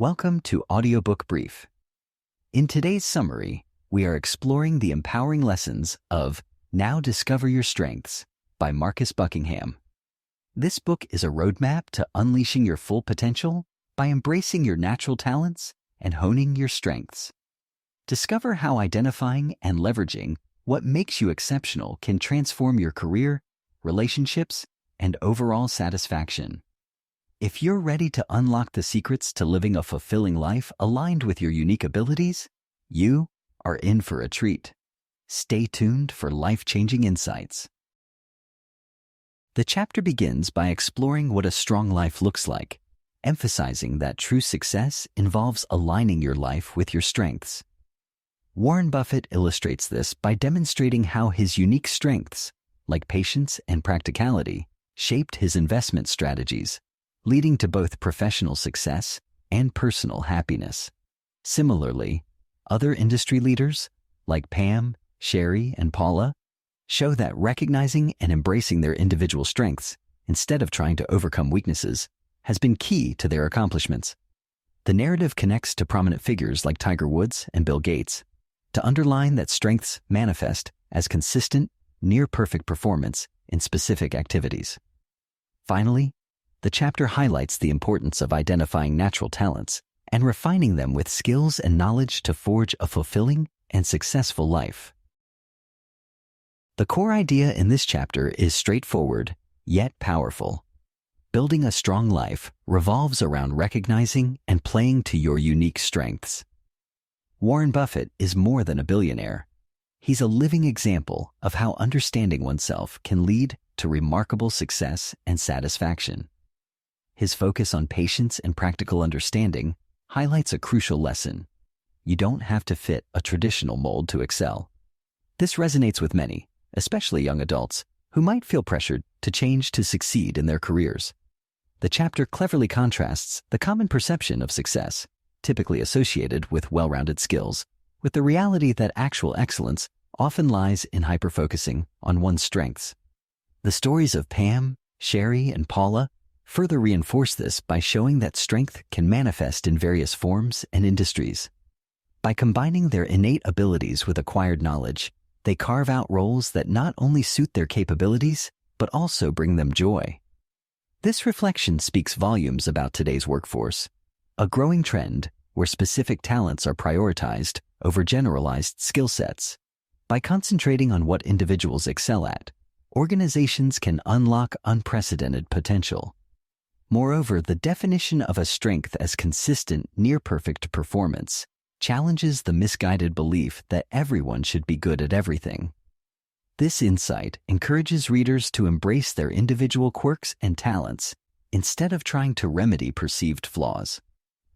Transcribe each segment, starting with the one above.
Welcome to Audiobook Brief. In today's summary, we are exploring the empowering lessons of Now Discover Your Strengths by Buckingham. This book is a roadmap to unleashing your full potential by embracing your natural talents and honing your strengths. Discover how identifying and leveraging what makes you exceptional can transform your career, relationships, and overall satisfaction. If you're ready to unlock the secrets to living a fulfilling life aligned with your unique abilities, you are in for a treat. Stay tuned for life-changing insights. The chapter begins by exploring what a strong life looks like, emphasizing that true success involves aligning your life with your strengths. Warren Buffett illustrates this by demonstrating how his unique strengths, like patience and practicality, shaped his investment strategies, leading to both professional success and personal happiness. Similarly, other industry leaders, like Pam, Sherry, and Paula, show that recognizing and embracing their individual strengths, instead of trying to overcome weaknesses, has been key to their accomplishments. The narrative connects to prominent figures like Tiger Woods and Bill Gates to underline that strengths manifest as consistent, near-perfect performance in specific activities. Finally, the chapter highlights the importance of identifying natural talents and refining them with skills and knowledge to forge a fulfilling and successful life. The core idea in this chapter is straightforward, yet powerful. Building a strong life revolves around recognizing and playing to your unique strengths. Warren Buffett is more than a billionaire. He's a living example of how understanding oneself can lead to remarkable success and satisfaction. His focus on patience and practical understanding highlights a crucial lesson. You don't have to fit a traditional mold to excel. This resonates with many, especially young adults, who might feel pressured to change to succeed in their careers. The chapter cleverly contrasts the common perception of success, typically associated with well-rounded skills, with the reality that actual excellence often lies in hyper-focusing on one's strengths. The stories of Pam, Sherry, and Paula further reinforce this by showing that strength can manifest in various forms and industries. By combining their innate abilities with acquired knowledge, they carve out roles that not only suit their capabilities, but also bring them joy. This reflection speaks volumes about today's workforce, a growing trend where specific talents are prioritized over generalized skill sets. By concentrating on what individuals excel at, organizations can unlock unprecedented potential. Moreover, the definition of a strength as consistent, near-perfect performance challenges the misguided belief that everyone should be good at everything. This insight encourages readers to embrace their individual quirks and talents instead of trying to remedy perceived flaws.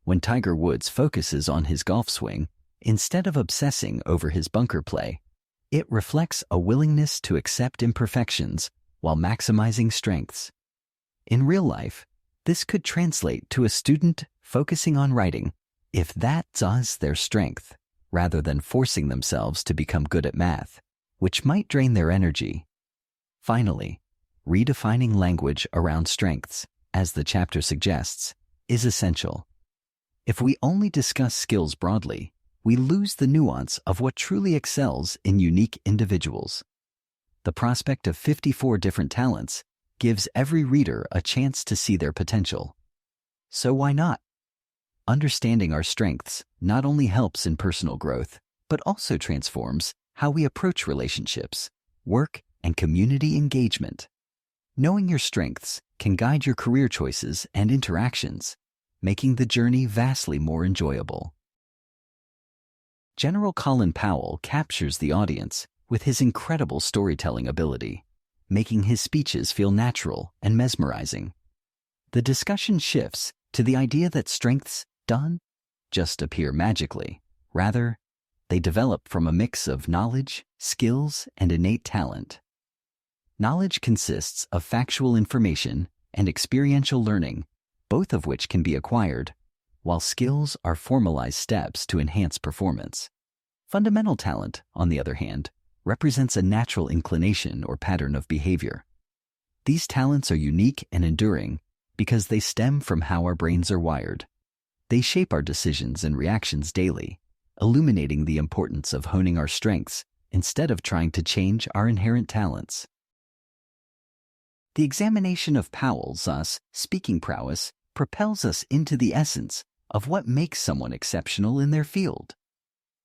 When Tiger Woods focuses on his golf swing instead of obsessing over his bunker play, it reflects a willingness to accept imperfections while maximizing strengths. In real life, this could translate to a student focusing on writing if that's their strength, rather than forcing themselves to become good at math, which might drain their energy. Finally, redefining language around strengths, as the chapter suggests, is essential. If we only discuss skills broadly, we lose the nuance of what truly excels in unique individuals. The prospect of 54 different talents gives every reader a chance to see their potential. So why not? Understanding our strengths not only helps in personal growth, but also transforms how we approach relationships, work, and community engagement. Knowing your strengths can guide your career choices and interactions, making the journey vastly more enjoyable. General Colin Powell captures the audience with his incredible storytelling ability, making his speeches feel natural and mesmerizing. The discussion shifts to the idea that strengths don't just appear magically. Rather, they develop from a mix of knowledge, skills, and innate talent. Knowledge consists of factual information and experiential learning, both of which can be acquired, while skills are formalized steps to enhance performance. Fundamental talent, on the other hand, represents a natural inclination or pattern of behavior. These talents are unique and enduring because they stem from how our brains are wired. They shape our decisions and reactions daily, illuminating the importance of honing our strengths instead of trying to change our inherent talents. The examination of Powell's speaking prowess propels us into the essence of what makes someone exceptional in their field.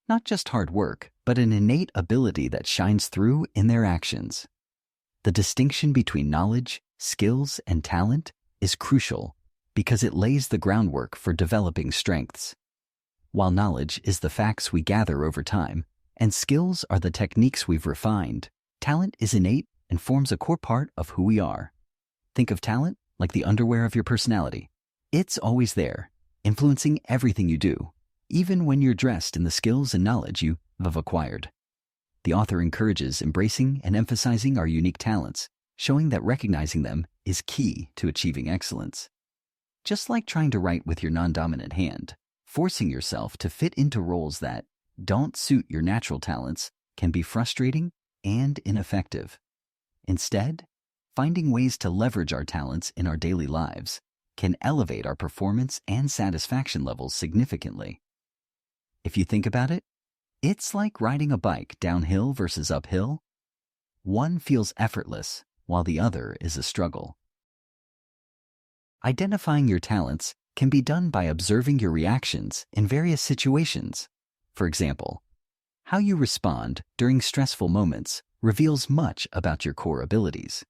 Not just hard work, but an innate ability that shines through in their actions. The distinction between knowledge, skills, and talent is crucial because it lays the groundwork for developing strengths. While knowledge is the facts we gather over time, and skills are the techniques we've refined, talent is innate and forms a core part of who we are. Think of talent like the underwear of your personality. It's always there, influencing everything you do, even when you're dressed in the skills and knowledge you have acquired. The author encourages embracing and emphasizing our unique talents, showing that recognizing them is key to achieving excellence. Just like trying to write with your non-dominant hand, forcing yourself to fit into roles that don't suit your natural talents can be frustrating and ineffective. Instead, finding ways to leverage our talents in our daily lives can elevate our performance and satisfaction levels significantly. If you think about it, it's like riding a bike downhill versus uphill. One feels effortless, while the other is a struggle. Identifying your talents can be done by observing your reactions in various situations. For example, how you respond during stressful moments reveals much about your core abilities.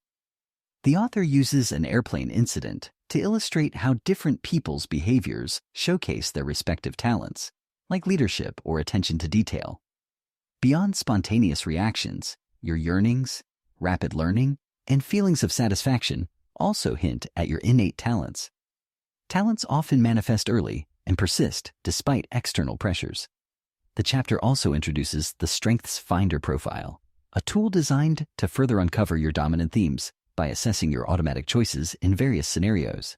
The author uses an airplane incident to illustrate how different people's behaviors showcase their respective talents, like leadership or attention to detail. Beyond spontaneous reactions, your yearnings, rapid learning, and feelings of satisfaction also hint at your innate talents. Talents often manifest early and persist despite external pressures. The chapter also introduces the Strengths Finder profile, a tool designed to further uncover your dominant themes by assessing your automatic choices in various scenarios.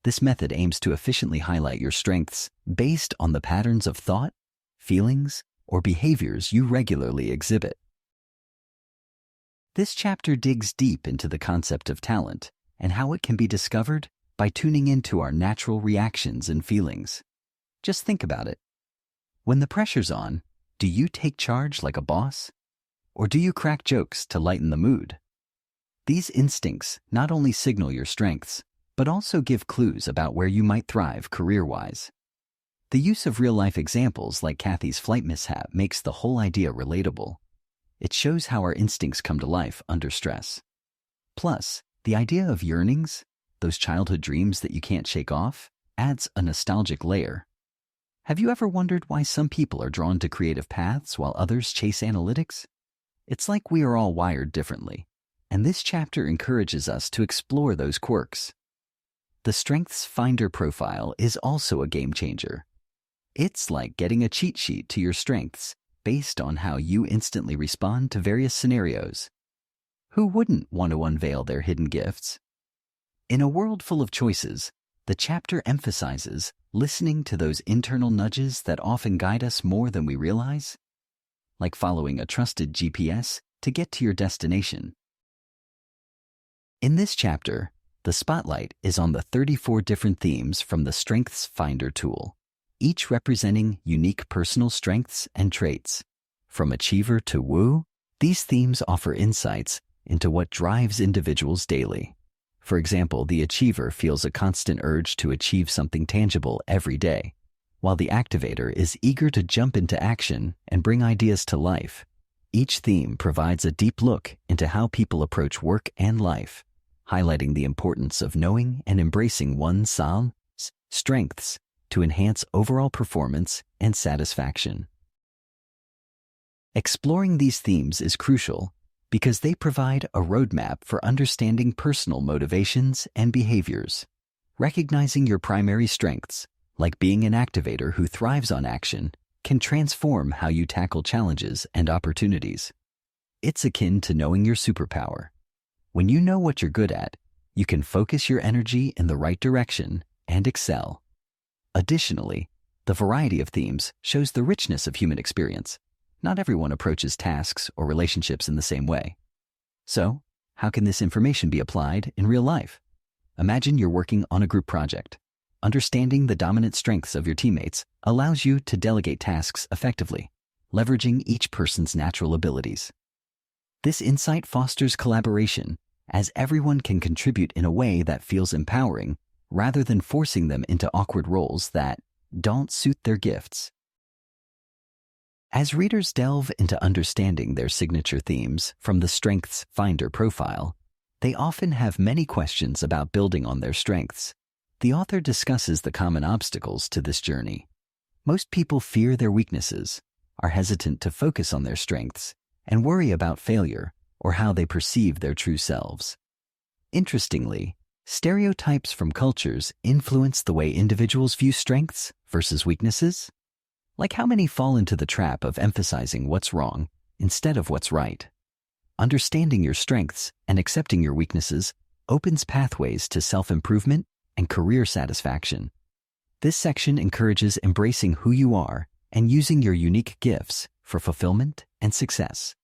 This method aims to efficiently highlight your strengths based on the patterns of thought, feelings, or behaviors you regularly exhibit. This chapter digs deep into the concept of talent and how it can be discovered by tuning into our natural reactions and feelings. Just think about it. When the pressure's on, do you take charge like a boss? Or do you crack jokes to lighten the mood? These instincts not only signal your strengths, but also give clues about where you might thrive career-wise. The use of real-life examples like Kathy's flight mishap makes the whole idea relatable. It shows how our instincts come to life under stress. Plus, the idea of yearnings, those childhood dreams that you can't shake off, adds a nostalgic layer. Have you ever wondered why some people are drawn to creative paths while others chase analytics? It's like we are all wired differently, and this chapter encourages us to explore those quirks. The Strengths Finder profile is also a game changer. It's like getting a cheat sheet to your strengths based on how you instantly respond to various scenarios. Who wouldn't want to unveil their hidden gifts? In a world full of choices, the chapter emphasizes listening to those internal nudges that often guide us more than we realize, like following a trusted GPS to get to your destination. In this chapter, the spotlight is on the 34 different themes from the Strengths Finder tool, each representing unique personal strengths and traits. From achiever to woo, these themes offer insights into what drives individuals daily. For example, the achiever feels a constant urge to achieve something tangible every day, while the activator is eager to jump into action and bring ideas to life. Each theme provides a deep look into how people approach work and life, highlighting the importance of knowing and embracing one's strengths to enhance overall performance and satisfaction. Exploring these themes is crucial because they provide a roadmap for understanding personal motivations and behaviors. Recognizing your primary strengths, like being an activator who thrives on action, can transform how you tackle challenges and opportunities. It's akin to knowing your superpower. When you know what you're good at, you can focus your energy in the right direction and excel. Additionally, the variety of themes shows the richness of human experience. Not everyone approaches tasks or relationships in the same way. So, how can this information be applied in real life? Imagine you're working on a group project. understanding the dominant strengths of your teammates allows you to delegate tasks effectively, leveraging each person's natural abilities. This insight fosters collaboration, as everyone can contribute in a way that feels empowering rather than forcing them into awkward roles that don't suit their gifts. As readers delve into understanding their signature themes from the Strengths Finder profile, they often have many questions about building on their strengths. The author discusses the common obstacles to this journey. Most people fear their weaknesses, are hesitant to focus on their strengths, and worry about failure or how they perceive their true selves. Interestingly, stereotypes from cultures influence the way individuals view strengths versus weaknesses. Like how many fall into the trap of emphasizing what's wrong instead of what's right. Understanding your strengths and accepting your weaknesses opens pathways to self-improvement and career satisfaction. This section encourages embracing who you are and using your unique gifts for fulfillment and success.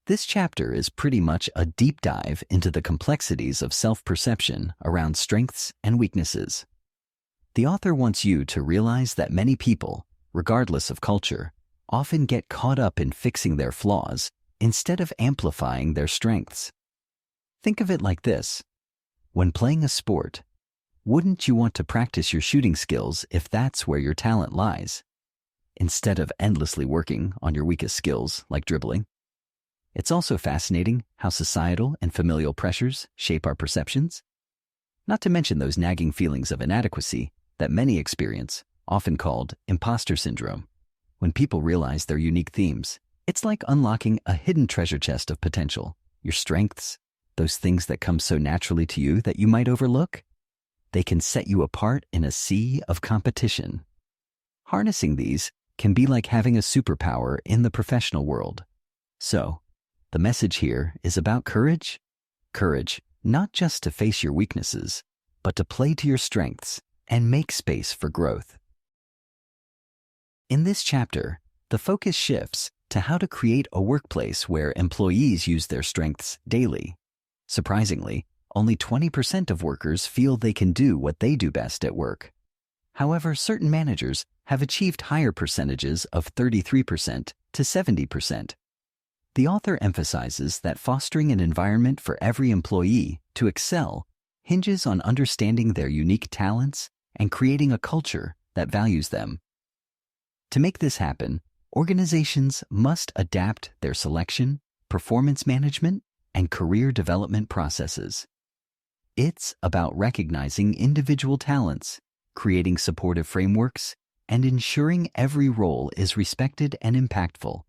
This chapter is pretty much a deep dive into the complexities of self-perception around strengths and weaknesses. The author wants you to realize that many people, regardless of culture, often get caught up in fixing their flaws instead of amplifying their strengths. Think of it like this. When playing a sport, wouldn't you want to practice your shooting skills if that's where your talent lies, instead of endlessly working on your weakest skills like dribbling? It's also fascinating how societal and familial pressures shape our perceptions, not to mention those nagging feelings of inadequacy that many experience, often called imposter syndrome. When people realize their unique themes, it's like unlocking a hidden treasure chest of potential. Your strengths, those things that come so naturally to you that you might overlook, they can set you apart in a sea of competition. Harnessing these can be like having a superpower in the professional world. So, the message here is about courage. Courage, not just to face your weaknesses, but to play to your strengths and make space for growth. In this chapter, the focus shifts to how to create a workplace where employees use their strengths daily. Surprisingly, only 20% of workers feel they can do what they do best at work. However, certain managers have achieved higher percentages of 33% to 70%. The author emphasizes that fostering an environment for every employee to excel hinges on understanding their unique talents and creating a culture that values them. To make this happen, organizations must adapt their selection, performance management, and career development processes. It's about recognizing individual talents, creating supportive frameworks, and ensuring every role is respected and impactful.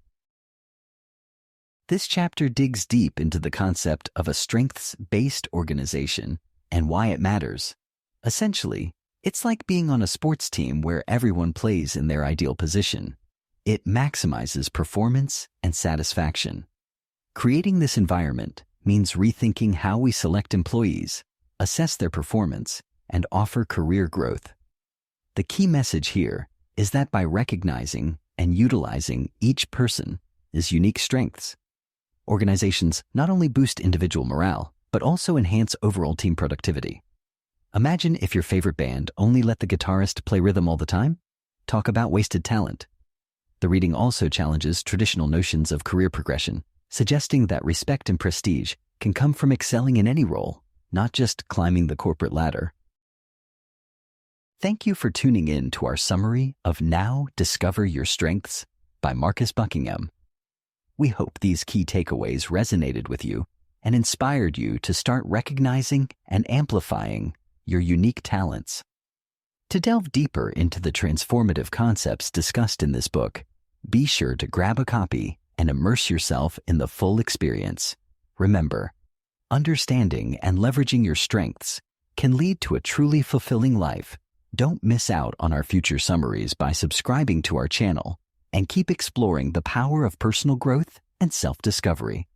This chapter digs deep into the concept of a strengths-based organization and why it matters. Essentially, it's like being on a sports team where everyone plays in their ideal position. It maximizes performance and satisfaction. Creating this environment means rethinking how we select employees, assess their performance, and offer career growth. The key message here is that by recognizing and utilizing each person's unique strengths, organizations not only boost individual morale, but also enhance overall team productivity. Imagine if your favorite band only let the guitarist play rhythm all the time. Talk about wasted talent. The reading also challenges traditional notions of career progression, suggesting that respect and prestige can come from excelling in any role, not just climbing the corporate ladder. Thank you for tuning in to our summary of Now Discover Your Strengths by Marcus Buckingham. We hope these key takeaways resonated with you and inspired you to start recognizing and amplifying your unique talents. To delve deeper into the transformative concepts discussed in this book, be sure to grab a copy and immerse yourself in the full experience. Remember, understanding and leveraging your strengths can lead to a truly fulfilling life. Don't miss out on our future summaries by subscribing to our channel and keep exploring the power of personal growth and self-discovery.